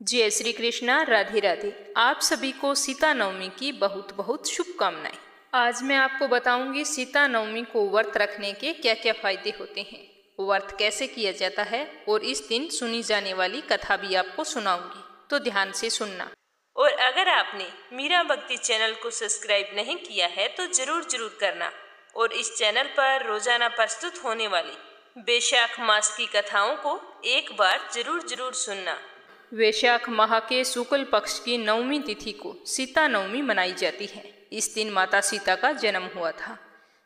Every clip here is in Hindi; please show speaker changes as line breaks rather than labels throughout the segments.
जय श्री कृष्णा। राधे राधे। आप सभी को सीता नवमी की बहुत बहुत शुभकामनाएं। आज मैं आपको बताऊंगी सीता नवमी को व्रत रखने के क्या क्या फायदे होते हैं, व्रत कैसे किया जाता है और इस दिन सुनी जाने वाली कथा भी आपको सुनाऊंगी, तो ध्यान से सुनना। और अगर आपने मीरा भक्ति चैनल को सब्सक्राइब नहीं किया है तो जरूर करना और इस चैनल पर रोजाना प्रस्तुत होने वाली वैशाख मास की कथाओं को एक बार जरूर सुनना। वैशाख माह के शुक्ल पक्ष की नवमी तिथि को सीता नवमी मनाई जाती है। इस दिन माता सीता का जन्म हुआ था।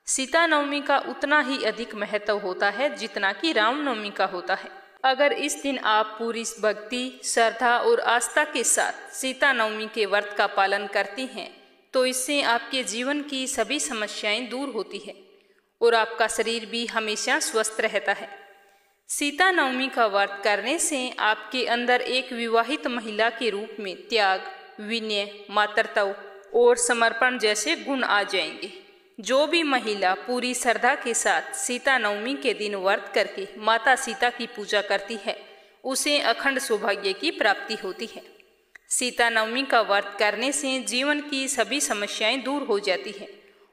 सीता नवमी का उतना ही अधिक महत्व होता है जितना कि राम नवमी का होता है। अगर इस दिन आप पूरी भक्ति, श्रद्धा और आस्था के साथ सीता नवमी के व्रत का पालन करती हैं तो इससे आपके जीवन की सभी समस्याएं दूर होती है और आपका शरीर भी हमेशा स्वस्थ रहता है। सीता नवमी का व्रत करने से आपके अंदर एक विवाहित महिला के रूप में त्याग, विनय, मातृत्व और समर्पण जैसे गुण आ जाएंगे। जो भी महिला पूरी श्रद्धा के साथ सीता नवमी के दिन व्रत करके माता सीता की पूजा करती है उसे अखंड सौभाग्य की प्राप्ति होती है। सीता नवमी का व्रत करने से जीवन की सभी समस्याएं दूर हो जाती है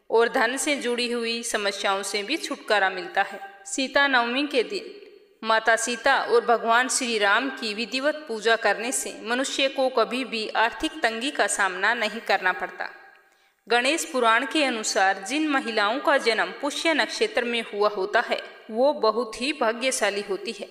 और धन से जुड़ी हुई समस्याओं से भी छुटकारा मिलता है। सीता नवमी के दिन माता सीता और भगवान श्री राम की विधिवत पूजा करने से मनुष्य को कभी भी आर्थिक तंगी का सामना नहीं करना पड़ता। गणेश पुराण के अनुसार जिन महिलाओं का जन्म पुष्य नक्षत्र में हुआ होता है वो बहुत ही भाग्यशाली होती है।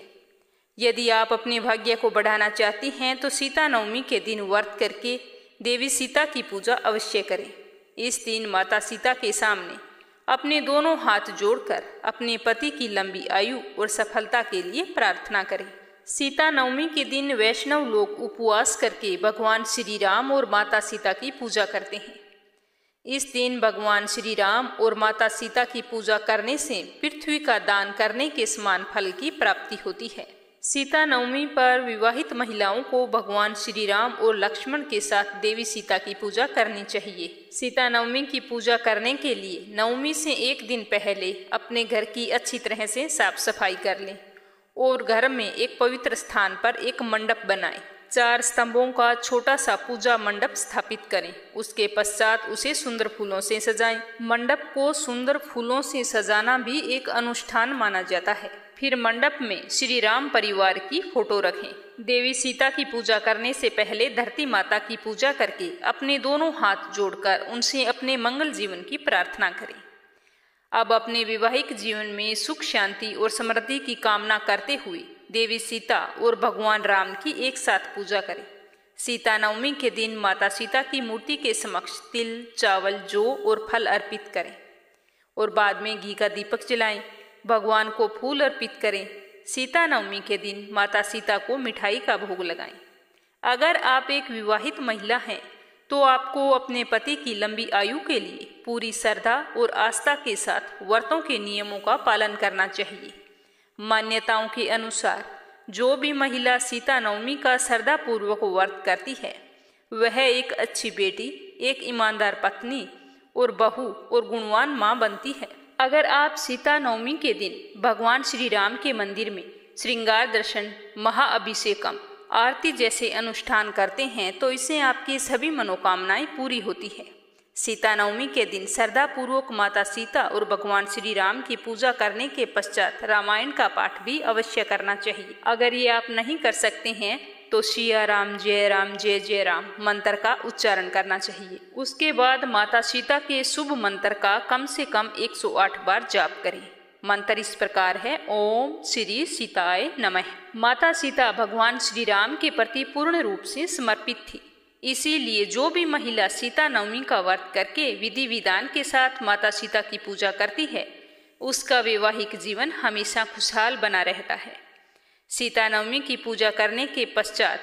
यदि आप अपने भाग्य को बढ़ाना चाहती हैं तो सीता नवमी के दिन व्रत करके देवी सीता की पूजा अवश्य करें। इस दिन माता सीता के सामने अपने दोनों हाथ जोड़कर अपने पति की लंबी आयु और सफलता के लिए प्रार्थना करें। सीता नवमी के दिन वैष्णव लोग उपवास करके भगवान श्री राम और माता सीता की पूजा करते हैं। इस दिन भगवान श्री राम और माता सीता की पूजा करने से पृथ्वी का दान करने के समान फल की प्राप्ति होती है। सीता नवमी पर विवाहित महिलाओं को भगवान श्री राम और लक्ष्मण के साथ देवी सीता की पूजा करनी चाहिए। सीता नवमी की पूजा करने के लिए नवमी से एक दिन पहले अपने घर की अच्छी तरह से साफ सफाई कर लें और घर में एक पवित्र स्थान पर एक मंडप बनाएं। 4 स्तंभों का छोटा सा पूजा मंडप स्थापित करें। उसके पश्चात उसे सुंदर फूलों से सजाएं। मंडप को सुंदर फूलों से सजाना भी एक अनुष्ठान माना जाता है। फिर मंडप में श्री राम परिवार की फोटो रखें। देवी सीता की पूजा करने से पहले धरती माता की पूजा करके अपने दोनों हाथ जोड़कर उनसे अपने मंगल जीवन की प्रार्थना करें। अब अपने वैवाहिक जीवन में सुख, शांति और समृद्धि की कामना करते हुए देवी सीता और भगवान राम की एक साथ पूजा करें। सीता नवमी के दिन माता सीता की मूर्ति के समक्ष तिल, चावल, जौ और फल अर्पित करें और बाद में घी का दीपक जलाएं। भगवान को फूल अर्पित करें। सीता नवमी के दिन माता सीता को मिठाई का भोग लगाएं। अगर आप एक विवाहित महिला हैं तो आपको अपने पति की लंबी आयु के लिए पूरी श्रद्धा और आस्था के साथ व्रतों के नियमों का पालन करना चाहिए। मान्यताओं के अनुसार जो भी महिला सीता नवमी का श्रद्धापूर्वक व्रत करती है वह एक अच्छी बेटी, एक ईमानदार पत्नी और बहू और गुणवान माँ बनती है। अगर आप सीता नवमी के दिन भगवान श्री राम के मंदिर में श्रृंगार दर्शन, महाअभिषेकम, आरती जैसे अनुष्ठान करते हैं तो इससे आपकी सभी मनोकामनाएं पूरी होती है। सीता नवमी के दिन श्रद्धापूर्वक माता सीता और भगवान श्री राम की पूजा करने के पश्चात रामायण का पाठ भी अवश्य करना चाहिए। अगर ये आप नहीं कर सकते हैं तो सिया राम जय जय राम मंत्र का उच्चारण करना चाहिए। उसके बाद माता सीता के शुभ मंत्र का कम से कम 108 बार जाप करें। मंत्र इस प्रकार है, ओम श्री सीताय नमः। माता सीता भगवान श्री राम के प्रति पूर्ण रूप से समर्पित थी, इसीलिए जो भी महिला सीता नवमी का व्रत करके विधि विधान के साथ माता सीता की पूजा करती है उसका वैवाहिक जीवन हमेशा खुशहाल बना रहता है। सीता नवमी की पूजा करने के पश्चात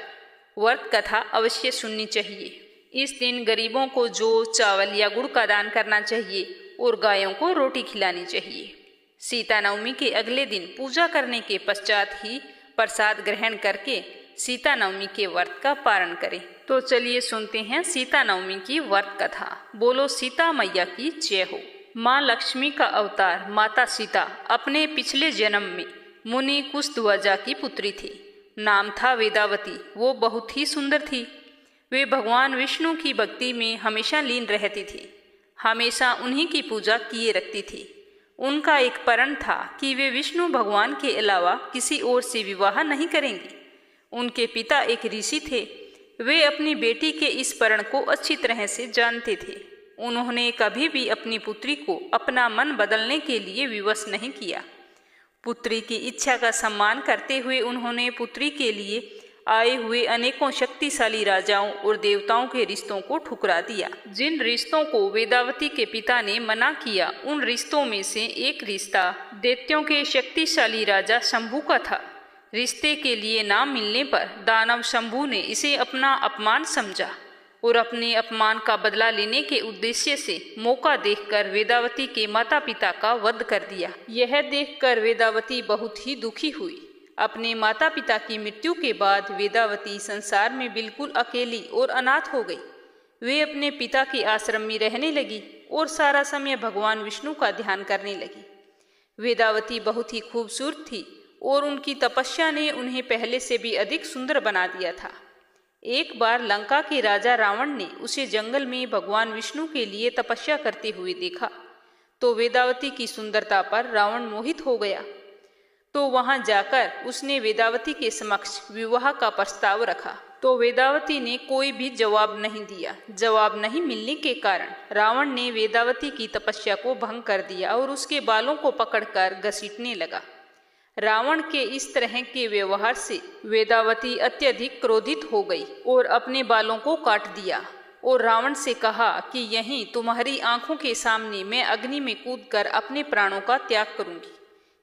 व्रत कथा अवश्य सुननी चाहिए। इस दिन गरीबों को जौ, चावल या गुड़ का दान करना चाहिए और गायों को रोटी खिलानी चाहिए। सीता नवमी के अगले दिन पूजा करने के पश्चात ही प्रसाद ग्रहण करके सीता नवमी के व्रत का पारण करें। तो चलिए सुनते हैं सीता नवमी की व्रत कथा। बोलो सीता मैया की जय हो। माँ लक्ष्मी का अवतार माता सीता अपने पिछले जन्म में मुनि कुशध्वजा की पुत्री थी। नाम था वेदावती। वो बहुत ही सुंदर थी। वे भगवान विष्णु की भक्ति में हमेशा लीन रहती थी, हमेशा उन्हीं की पूजा किए रखती थी। उनका एक प्रण था कि वे विष्णु भगवान के अलावा किसी और से विवाह नहीं करेंगी। उनके पिता एक ऋषि थे। वे अपनी बेटी के इस प्रण को अच्छी तरह से जानते थे। उन्होंने कभी भी अपनी पुत्री को अपना मन बदलने के लिए विवश नहीं किया। पुत्री की इच्छा का सम्मान करते हुए उन्होंने पुत्री के लिए आए हुए अनेकों शक्तिशाली राजाओं और देवताओं के रिश्तों को ठुकरा दिया। जिन रिश्तों को वेदावती के पिता ने मना किया, उन रिश्तों में से एक रिश्ता दैत्यों के शक्तिशाली राजा शंभू का था। रिश्ते के लिए ना मिलने पर दानव शंभू ने इसे अपना अपमान समझा और अपने अपमान का बदला लेने के उद्देश्य से मौका देखकर वेदावती के माता पिता का वध कर दिया। यह देखकर वेदावती बहुत ही दुखी हुई। अपने माता पिता की मृत्यु के बाद वेदावती संसार में बिल्कुल अकेली और अनाथ हो गई। वे अपने पिता के आश्रम में रहने लगी और सारा समय भगवान विष्णु का ध्यान करने लगी। वेदावती बहुत ही खूबसूरत थी और उनकी तपस्या ने उन्हें पहले से भी अधिक सुंदर बना दिया था। एक बार लंका के राजा रावण ने उसे जंगल में भगवान विष्णु के लिए तपस्या करते हुए देखा, तो वेदावती की सुंदरता पर रावण मोहित हो गया। तो वहां जाकर उसने वेदावती के समक्ष विवाह का प्रस्ताव रखा, तो वेदावती ने कोई भी जवाब नहीं दिया। जवाब नहीं मिलने के कारण रावण ने वेदावती की तपस्या को भंग कर दिया और उसके बालों को पकड़कर घसीटने लगा। रावण के इस तरह के व्यवहार से वेदावती अत्यधिक क्रोधित हो गई और अपने बालों को काट दिया और रावण से कहा कि यहीं तुम्हारी आंखों के सामने मैं अग्नि में कूदकर अपने प्राणों का त्याग करूंगी।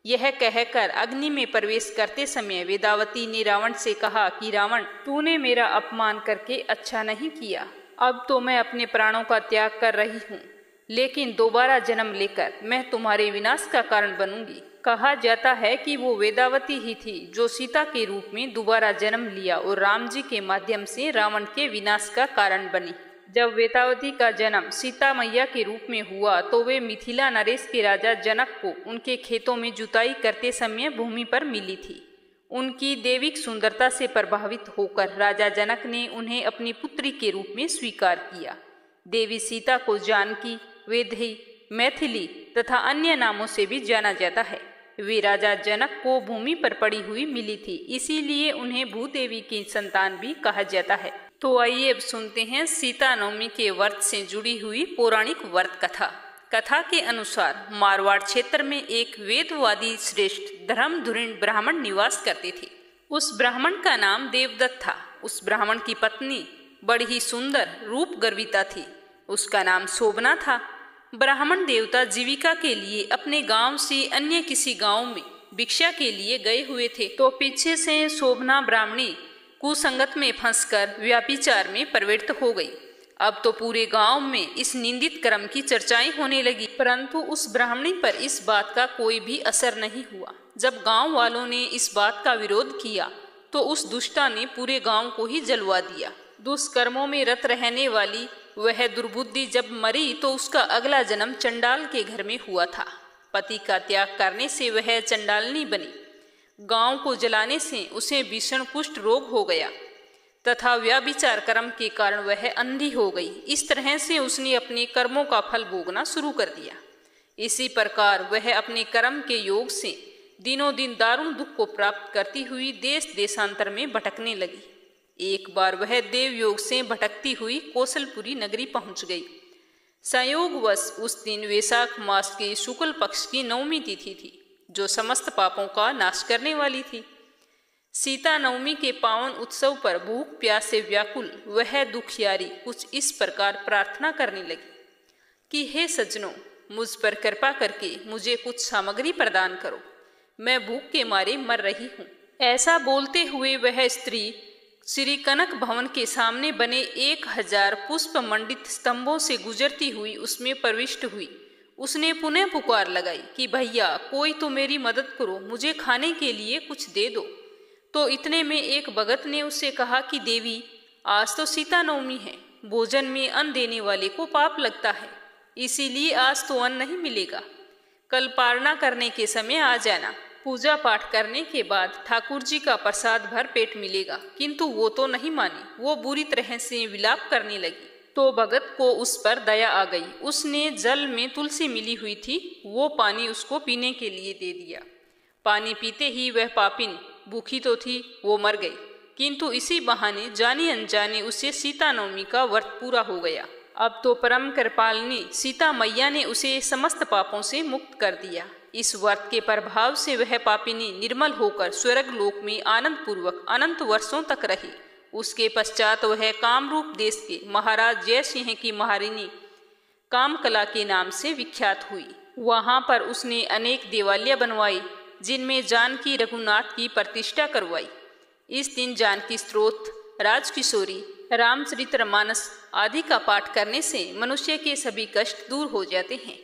यह कहकर अग्नि में प्रवेश करते समय वेदावती ने रावण से कहा कि रावण, तूने मेरा अपमान करके अच्छा नहीं किया। अब तो मैं अपने प्राणों का त्याग कर रही हूँ, लेकिन दोबारा जन्म लेकर मैं तुम्हारे विनाश का कारण बनूंगी। कहा जाता है कि वो वेदावती ही थी जो सीता के रूप में दोबारा जन्म लिया और राम जी के माध्यम से रावण के विनाश का कारण बनी। जब वेदावती का जन्म सीता मैया के रूप में हुआ तो वे मिथिला नरेश के राजा जनक को उनके खेतों में जुताई करते समय भूमि पर मिली थी। उनकी दैविक सुंदरता से प्रभावित होकर राजा जनक ने उन्हें अपनी पुत्री के रूप में स्वीकार किया। देवी सीता को जानकी, वेदही, मैथिली तथा अन्य नामों से भी जाना जाता है। वे राजा जनक को भूमि पर पड़ी हुई मिली थी, इसीलिए उन्हें भूदेवी की संतान भी कहा जाता है। तो आइए अब सुनते हैं सीता नवमी के व्रत से जुड़ी हुई पौराणिक व्रत कथा। कथा के अनुसार मारवाड़ क्षेत्र में एक वेदवादी श्रेष्ठ धर्मधुरीण ब्राह्मण निवास करते थे। उस ब्राह्मण का नाम देवदत्त था। उस ब्राह्मण की पत्नी बड़ी ही सुंदर रूप गर्विता थी। उसका नाम शोभना था। ब्राह्मण देवता जीविका के लिए अपने गांव से अन्य किसी गांव में भिक्षा के लिए गए हुए थे, तो पीछे से शोभना ब्राह्मणी कुसंगत में फंसकर व्याभिचार में प्रवृत्त हो गई। अब तो पूरे गांव में इस निंदित कर्म की चर्चाएं होने लगी, परंतु उस ब्राह्मणी पर इस बात का कोई भी असर नहीं हुआ। जब गांव वालों ने इस बात का विरोध किया तो उस दुष्टा ने पूरे गांव को ही जलवा दिया। दुष्कर्मों में रत रहने वाली वह दुर्बुद्धि जब मरी तो उसका अगला जन्म चंडाल के घर में हुआ था। पति का त्याग करने से वह चंडालनी बनी। गांव को जलाने से उसे भीषण कुष्ठ रोग हो गया तथा व्याभिचार कर्म के कारण वह अंधी हो गई। इस तरह से उसने अपने कर्मों का फल भोगना शुरू कर दिया। इसी प्रकार वह अपने कर्म के योग से दिनों दिन दारुण दुख को प्राप्त करती हुई देश देशांतर में भटकने लगी। एक बार वह देव योग से भटकती हुई कौशलपुरी नगरी पहुंच गई। संयोगवश उस दिन वैशाख मास के शुक्ल पक्ष की नवमी तिथि थी, जो समस्त पापों का नाश करने वाली थी। सीता नवमी के पावन उत्सव पर भूख प्यास से व्याकुल वह दुखियारी कुछ इस प्रकार प्रार्थना करने लगी कि हे सज्जनों, मुझ पर कृपा करके मुझे कुछ सामग्री प्रदान करो, मैं भूख के मारे मर रही हूँ। ऐसा बोलते हुए वह स्त्री श्री कनक भवन के सामने बने 1000 पुष्प मंडित स्तंभों से गुजरती हुई उसमें प्रविष्ट हुई। उसने पुनः पुकार लगाई कि भैया, कोई तो मेरी मदद करो, मुझे खाने के लिए कुछ दे दो। तो इतने में एक भगत ने उससे कहा कि देवी, आज तो सीता नवमी है, भोजन में अन्न देने वाले को पाप लगता है, इसीलिए आज तो अन्न नहीं मिलेगा। कल पारना करने के समय आ जाना। पूजा पाठ करने के बाद ठाकुर जी का प्रसाद भर पेट मिलेगा, किंतु वो तो नहीं मानी। वो बुरी तरह से विलाप करने लगी। तो भगत को उस पर दया आ गई। उसने जल में तुलसी मिली हुई थी, वो पानी उसको पीने के लिए दे दिया। पानी पीते ही वह पापिन, भूखी तो थी, वो मर गई, किंतु इसी बहाने जाने अनजाने उसे सीता नवमी का व्रत पूरा हो गया। अब तो परम कृपालिनी सीता मैया ने उसे समस्त पापों से मुक्त कर दिया। इस व्रत के प्रभाव से वह पापिनी निर्मल होकर स्वर्ग लोक में आनंद पूर्वक अनंत वर्षों तक रही। उसके पश्चात वह कामरूप देश के महाराज जय सिंह की महारानी कामकला के नाम से विख्यात हुई। वहां पर उसने अनेक देवालय बनवाई, जिनमें जानकी रघुनाथ की प्रतिष्ठा करवाई। इस दिन जानकी स्तोत्र, राजकिशोरी, रामचरितमानस आदि का पाठ करने से मनुष्य के सभी कष्ट दूर हो जाते हैं।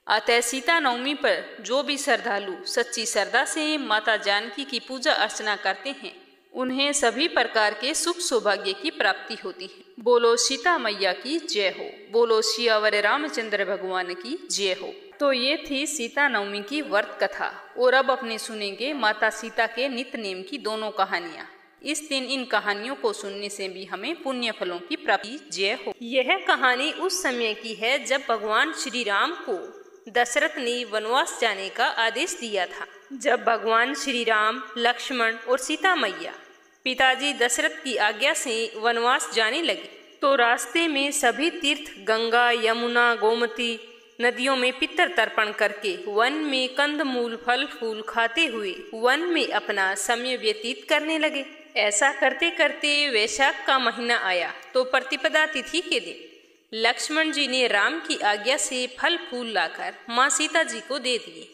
अतः सीता नवमी पर जो भी श्रद्धालु सच्ची श्रद्धा से माता जानकी की पूजा अर्चना करते हैं, उन्हें सभी प्रकार के सुख सौभाग्य की प्राप्ति होती है। बोलो सीता मैया की जय हो। बोलो सियावर रामचंद्र भगवान की जय हो। तो ये थी सीता नवमी की व्रत कथा। और अब अपने सुनेंगे माता सीता के नित्य नेम की दोनों कहानियाँ। इस दिन इन कहानियों को सुनने से भी हमें पुण्य फलों की प्राप्ति जय हो। यह कहानी उस समय की है जब भगवान श्री राम को दशरथ ने वनवास जाने का आदेश दिया था। जब भगवान श्री राम, लक्ष्मण और सीता मैया पिताजी दशरथ की आज्ञा से वनवास जाने लगे, तो रास्ते में सभी तीर्थ गंगा, यमुना, गोमती नदियों में पितर तर्पण करके वन में कंदमूल फल फूल खाते हुए वन में अपना समय व्यतीत करने लगे। ऐसा करते करते वैशाख का महीना आया, तो प्रतिपदा तिथि के दिन लक्ष्मण जी ने राम की आज्ञा से फल फूल लाकर माँ सीता जी को दे दिए।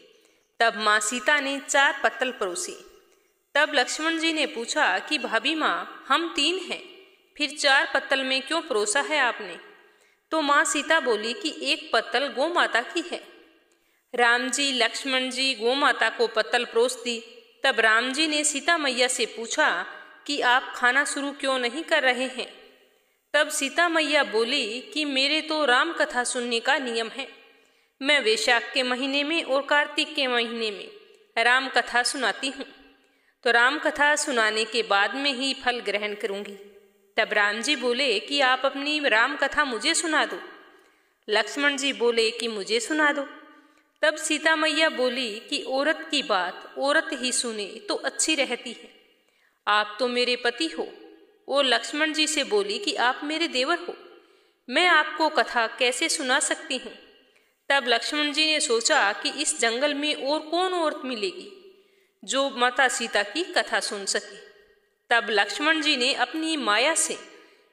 तब माँ सीता ने 4 पत्तल परोसे। तब लक्ष्मण जी ने पूछा कि भाभी माँ, हम 3 हैं, फिर 4 पत्तल में क्यों परोसा है आपने? तो माँ सीता बोली कि 1 पत्तल गौ माता की है। राम जी, लक्ष्मण जी गौ माता को पत्तल परोस दी। तब राम जी ने सीता मैया से पूछा कि आप खाना शुरू क्यों नहीं कर रहे हैं? तब सीता मैया बोली कि मेरे तो राम कथा सुनने का नियम है। मैं वैशाख के महीने में और कार्तिक के महीने में राम कथा सुनाती हूँ, तो राम कथा सुनाने के बाद में ही फल ग्रहण करूँगी। तब राम जी बोले कि आप अपनी राम कथा मुझे सुना दो। लक्ष्मण जी बोले कि मुझे सुना दो। तब सीता मैया बोली कि औरत की बात औरत ही सुने तो अच्छी रहती है, आप तो मेरे पति हो। और लक्ष्मण जी से बोली कि आप मेरे देवर हो, मैं आपको कथा कैसे सुना सकती हूँ। तब लक्ष्मण जी ने सोचा कि इस जंगल में और कौन औरत मिलेगी जो माता सीता की कथा सुन सके। तब लक्ष्मण जी ने अपनी माया से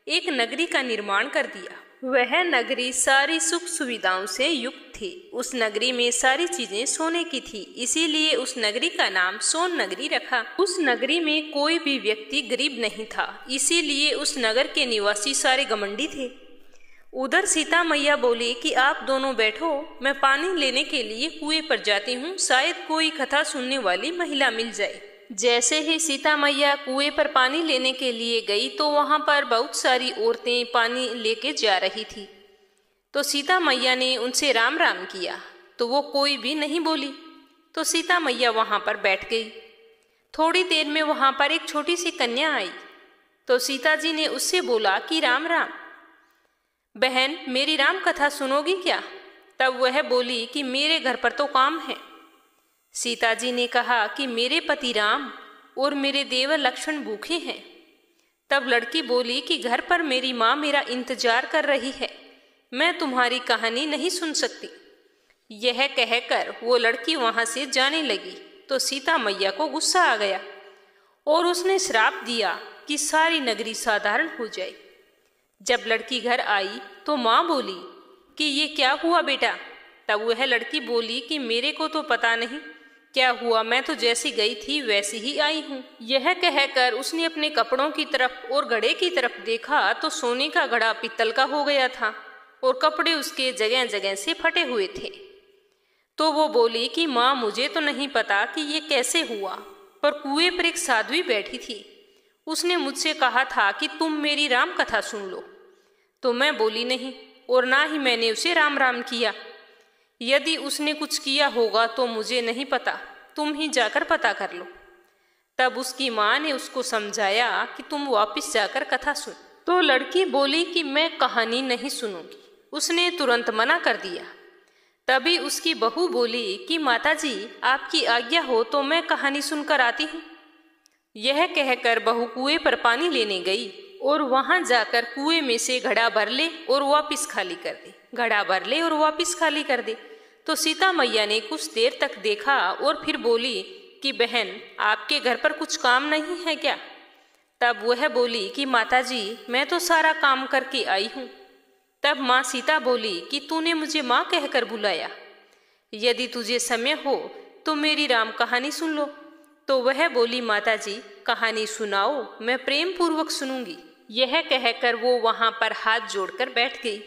एक नगरी का निर्माण कर दिया। वह नगरी सारी सुख सुविधाओं से युक्त थी। उस नगरी में सारी चीजें सोने की थी, इसीलिए उस नगरी का नाम सोन नगरी रखा। उस नगरी में कोई भी व्यक्ति गरीब नहीं था, इसीलिए उस नगर के निवासी सारे घमंडी थे। उधर सीता मैया बोली कि आप दोनों बैठो, मैं पानी लेने के लिए कुएं पर जाती हूँ, शायद कोई कथा सुनने वाली महिला मिल जाए। जैसे ही सीता मैया कुएं पर पानी लेने के लिए गई, तो वहां पर बहुत सारी औरतें पानी लेके जा रही थी। तो सीता मैया ने उनसे राम राम किया, तो वो कोई भी नहीं बोली। तो सीता मैया वहां पर बैठ गई। थोड़ी देर में वहां पर एक छोटी सी कन्या आई, तो सीता जी ने उससे बोला कि राम राम बहन, मेरी राम कथा सुनोगी क्या? तब वह बोली कि मेरे घर पर तो काम है। सीता जी ने कहा कि मेरे पति राम और मेरे देवर लक्ष्मण भूखे हैं। तब लड़की बोली कि घर पर मेरी माँ मेरा इंतजार कर रही है, मैं तुम्हारी कहानी नहीं सुन सकती। यह कहकर वो लड़की वहां से जाने लगी। तो सीता मैया को गुस्सा आ गया और उसने श्राप दिया कि सारी नगरी साधारण हो जाए। जब लड़की घर आई तो माँ बोली कि ये क्या हुआ बेटा? तब वह लड़की बोली कि मेरे को तो पता नहीं क्या हुआ, मैं तो जैसी गई थी वैसी ही आई हूँ। यह कहकर उसने अपने कपड़ों की तरफ और घड़े की तरफ देखा, तो सोने का घड़ा पीतल का हो गया था और कपड़े उसके जगह जगह से फटे हुए थे। तो वो बोली कि माँ, मुझे तो नहीं पता कि ये कैसे हुआ, पर कुएं पर एक साध्वी बैठी थी, उसने मुझसे कहा था कि तुम मेरी राम कथा सुन लो। तो मैं बोली नहीं और ना ही मैंने उसे राम राम किया। यदि उसने कुछ किया होगा तो मुझे नहीं पता। तुम ही जाकर पता कर लो। तब उसकी माँ ने उसको समझाया कि तुम वापस जाकर कथा सुन। तो लड़की बोली कि मैं कहानी नहीं सुनूंगी। उसने तुरंत मना कर दिया। तभी उसकी बहू बोली कि माताजी, आपकी आज्ञा हो तो मैं कहानी सुनकर आती हूँ। यह कहकर बहू कुएं पर पानी लेने गई और वहां जाकर कुएं में से घड़ा भर ले और वापस खाली कर दे, घड़ा भर ले और वापस खाली कर दे। तो सीता मैया ने कुछ देर तक देखा और फिर बोली कि बहन, आपके घर पर कुछ काम नहीं है क्या? तब वह बोली कि माताजी, मैं तो सारा काम करके आई हूँ। तब माँ सीता बोली कि तूने मुझे माँ कहकर बुलाया, यदि तुझे समय हो तो मेरी राम कहानी सुन लो। तो वह बोली, माताजी कहानी सुनाओ, मैं प्रेम पूर्वक सुनूंगी। यह कहकर वो वहां पर हाथ जोड़कर बैठ गई।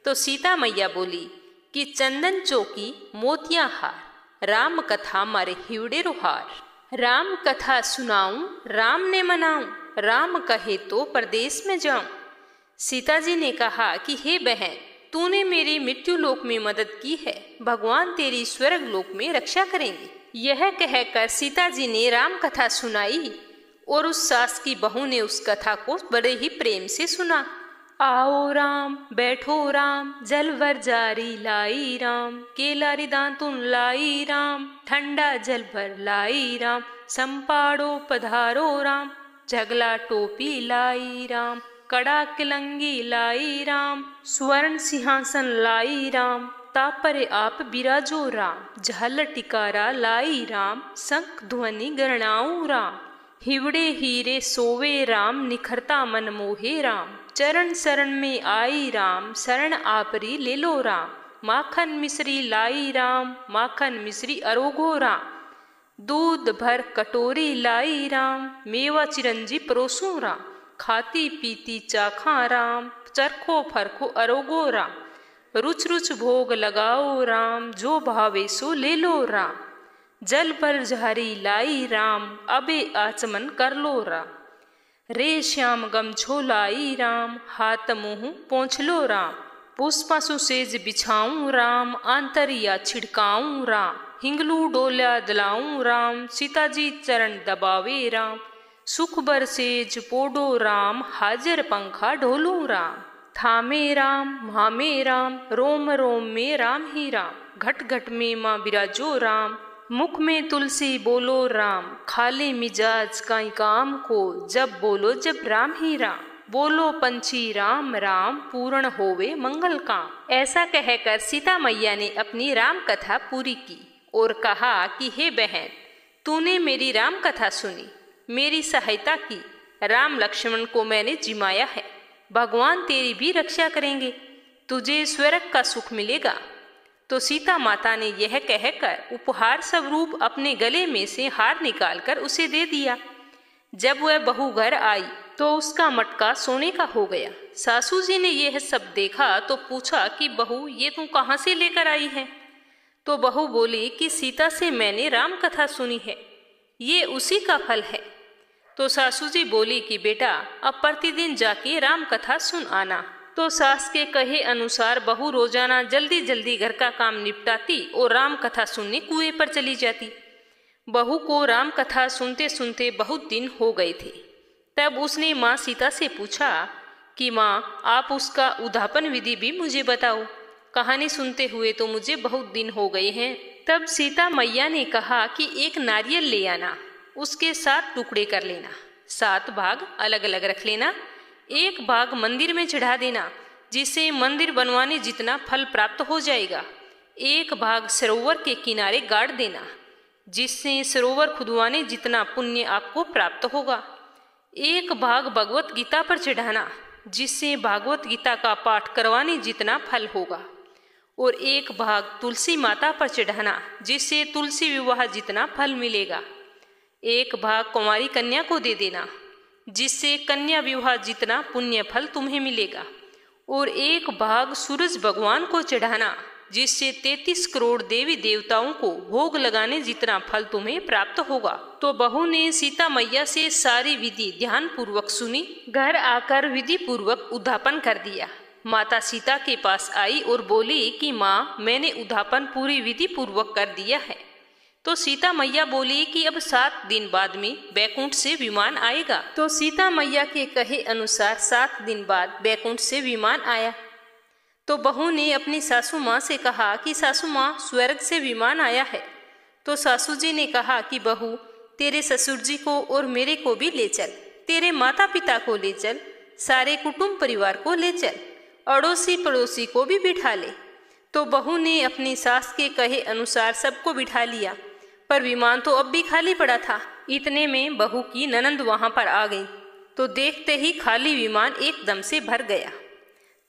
तो सीता मैया बोली कि चंदन चौकी मोतिया हार, राम कथा मारे हिवड़े रोहार। राम कथा सुनाऊं, राम ने मनाऊं, राम कहे तो परदेश में जाऊं। सीता जी ने कहा कि हे बहन, तूने मेरी मृत्यु लोक में मदद की है, भगवान तेरी स्वर्ग लोक में रक्षा करेंगे। यह कहकर सीता जी ने राम कथा सुनाई और उस सास की बहू ने उस कथा को बड़े ही प्रेम से सुना। आओ राम, बैठो राम, जल भर जारी लाई राम, केलारी दांतुन लाई राम, ठंडा जल भर लाई राम, संपाड़ो पधारो राम, झगला टोपी लाई राम, कड़ा किलंगी लाई राम, स्वर्ण सिंहासन लाई राम, तापरे आप बिराजो राम, झाल टिकारा लाई राम, शंख ध्वनि गरणाऊ राम, हिवड़े हीरे सोवे राम, निखरता मन मोहे राम, चरण शरण में आई राम, शरण आपरी ले लो राम, माखन मिश्री लाई राम, माखन मिश्री अरोगो राम, दूध भर कटोरी लाई राम, मेवा चिरंजी परोसू राम, खाती पीती चाखा राम, चरखो फरखो अरोगो राम, रुच रुच भोग लगाओ राम, जो भावे सो ले लो राम, जल पर झारी लाई राम, अबे आचमन कर लो राम, रे श्याम गमछो लाई राम, हाथ मुँह पोंछ लो राम, पुष्पासु सेज बिछाऊं राम, आंतरिया छिड़काऊं राम, हिंगलू डोल्या दिलाऊं राम, सीताजी चरण दबावे राम, सुख बर सेज पोडो राम, हाजर पंखा ढोलू राम, थामे राम भामे राम, रोम रोम में राम ही राम, घट घट में माँ बिराजो राम, मुख में तुलसी बोलो राम, खाले मिजाज काई काम को, जब बोलो जब राम ही राम, बोलो पंछी राम राम, पूर्ण होवे मंगल काम। ऐसा कहकर सीता मैया ने अपनी राम कथा पूरी की और कहा कि हे बहन, तूने मेरी राम कथा सुनी, मेरी सहायता की, राम लक्ष्मण को मैंने जिमाया है, भगवान तेरी भी रक्षा करेंगे, तुझे स्वर्ग का सुख मिलेगा। तो सीता माता ने यह कहकर उपहार स्वरूप अपने गले में से हार निकालकर उसे दे दिया। जब वह बहू घर आई तो उसका मटका सोने का हो गया। सासू जी ने यह सब देखा तो पूछा कि बहू, ये तू कहाँ से लेकर आई है? तो बहू बोली कि सीता से मैंने राम कथा सुनी है, ये उसी का फल है। तो सासू जी बोली कि बेटा, अब प्रतिदिन जाके राम कथा सुन आना। तो सास के कहे अनुसार बहू रोजाना जल्दी जल्दी घर का काम निपटाती और राम कथा सुनने कुएं पर चली जाती। बहू को राम कथा सुनते सुनते बहुत दिन हो गए थे। तब उसने माँ सीता से पूछा कि माँ, आप उसका उद्धापन विधि भी मुझे बताओ, कहानी सुनते हुए तो मुझे बहुत दिन हो गए हैं। तब सीता मैया ने कहा कि एक नारियल ले आना, उसके 7 टुकड़े कर लेना, 7 भाग अलग अलग रख लेना, एक भाग मंदिर में चढ़ा देना, जिससे मंदिर बनवाने जितना फल प्राप्त हो जाएगा। एक भाग सरोवर के किनारे गाड़ देना, जिससे सरोवर खुदवाने जितना पुण्य आपको प्राप्त होगा। एक भाग भगवत गीता पर चढ़ाना, जिससे भागवत गीता का पाठ करवाने जितना फल होगा। और एक भाग तुलसी माता पर चढ़ाना, जिससे तुलसी विवाह जितना फल मिलेगा। एक भाग कुंवारी कन्या को दे देना, जिससे कन्या विवाह जितना पुण्य फल तुम्हें मिलेगा। और एक भाग सूरज भगवान को चढ़ाना, जिससे 33 करोड़ देवी देवताओं को भोग लगाने जितना फल तुम्हें प्राप्त होगा। तो बहू ने सीता मैया से सारी विधि ध्यान पूर्वक सुनी। घर आकर विधि पूर्वक उद्धापन कर दिया। माता सीता के पास आई और बोली कि माँ, मैंने उद्धापन पूरी विधि पूर्वक कर दिया है, तो सीता मैया बोली कि अब 7 दिन बाद में बैकुंठ से विमान आएगा। तो सीता मैया के कहे अनुसार 7 दिन बाद बैकुंठ से विमान आया। तो बहू ने अपनी सासू माँ से कहा कि सासू माँ, स्वर्ग से विमान आया है। तो सासू जी ने कहा कि बहू, तेरे ससुर जी को और मेरे को भी ले चल, तेरे माता पिता को ले चल, सारे कुटुंब परिवार को ले चल, अड़ोसी पड़ोसी को भी बिठा ले। तो बहू ने अपनी सास के कहे अनुसार सबको बिठा लिया, पर विमान तो अब भी खाली पड़ा था। इतने में बहू की ननंद वहां पर आ गई। तो देखते ही खाली विमान एकदम से भर गया।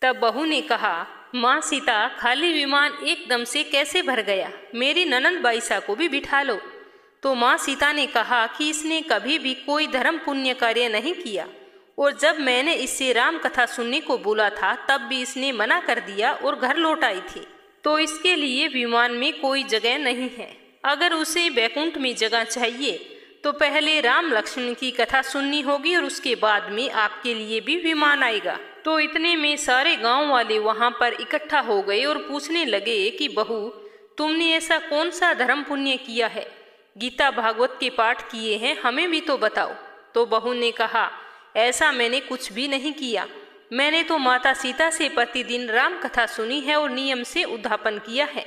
तब बहू ने कहा, माँ सीता, खाली विमान एकदम से कैसे भर गया? मेरी ननंद बाईसा को भी बिठा लो। तो माँ सीता ने कहा कि इसने कभी भी कोई धर्म पुण्य कार्य नहीं किया, और जब मैंने इससे राम कथा सुनने को बोला था तब भी इसने मना कर दिया और घर लौट आई थी। तो इसके लिए विमान में कोई जगह नहीं है। अगर उसे बैकुंठ में जगह चाहिए तो पहले राम लक्ष्मण की कथा सुननी होगी और उसके बाद में आपके लिए भी विमान आएगा। तो इतने में सारे गांव वाले वहां पर इकट्ठा हो गए और पूछने लगे कि बहू, तुमने ऐसा कौन सा धर्म पुण्य किया है? गीता भागवत के पाठ किए हैं, हमें भी तो बताओ। तो बहू ने कहा, ऐसा मैंने कुछ भी नहीं किया। मैंने तो माता सीता से प्रतिदिन राम कथा सुनी है और नियम से उद्यापन किया है।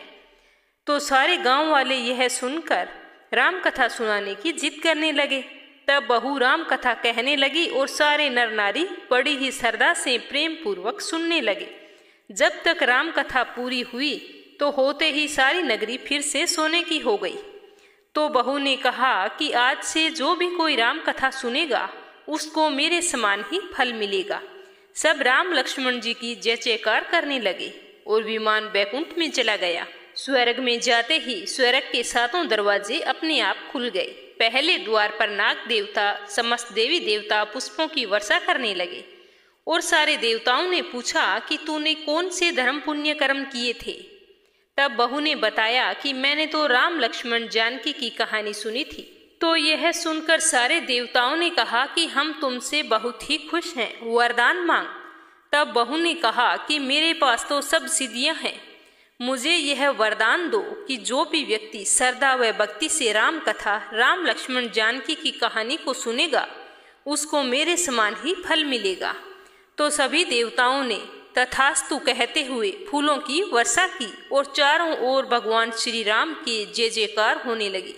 तो सारे गांव वाले यह सुनकर राम कथा सुनाने की जिद करने लगे। तब बहू राम कथा कहने लगी और सारे नर नारी बड़ी ही श्रद्धा से प्रेम पूर्वक सुनने लगे। जब तक राम कथा पूरी हुई तो होते ही सारी नगरी फिर से सोने की हो गई। तो बहू ने कहा कि आज से जो भी कोई राम कथा सुनेगा उसको मेरे समान ही फल मिलेगा। सब राम लक्ष्मण जी की जय जयकार करने लगे और विमान बैकुंठ में चला गया। स्वर्ग में जाते ही स्वर्ग के 7 दरवाजे अपने आप खुल गए। पहले द्वार पर नाग देवता, समस्त देवी देवता पुष्पों की वर्षा करने लगे और सारे देवताओं ने पूछा कि तूने कौन से धर्म पुण्य कर्म किए थे? तब बहू ने बताया कि मैंने तो राम लक्ष्मण जानकी की कहानी सुनी थी। तो यह सुनकर सारे देवताओं ने कहा कि हम तुमसे बहुत ही खुश हैं, वरदान मांग। तब बहू ने कहा कि मेरे पास तो सब सिद्धियां हैं, मुझे यह वरदान दो कि जो भी व्यक्ति श्रद्धा व भक्ति से राम कथा, राम लक्ष्मण जानकी की कहानी को सुनेगा उसको मेरे समान ही फल मिलेगा। तो सभी देवताओं ने तथास्तु कहते हुए फूलों की वर्षा की और चारों ओर भगवान श्री राम के जय जयकार होने लगी।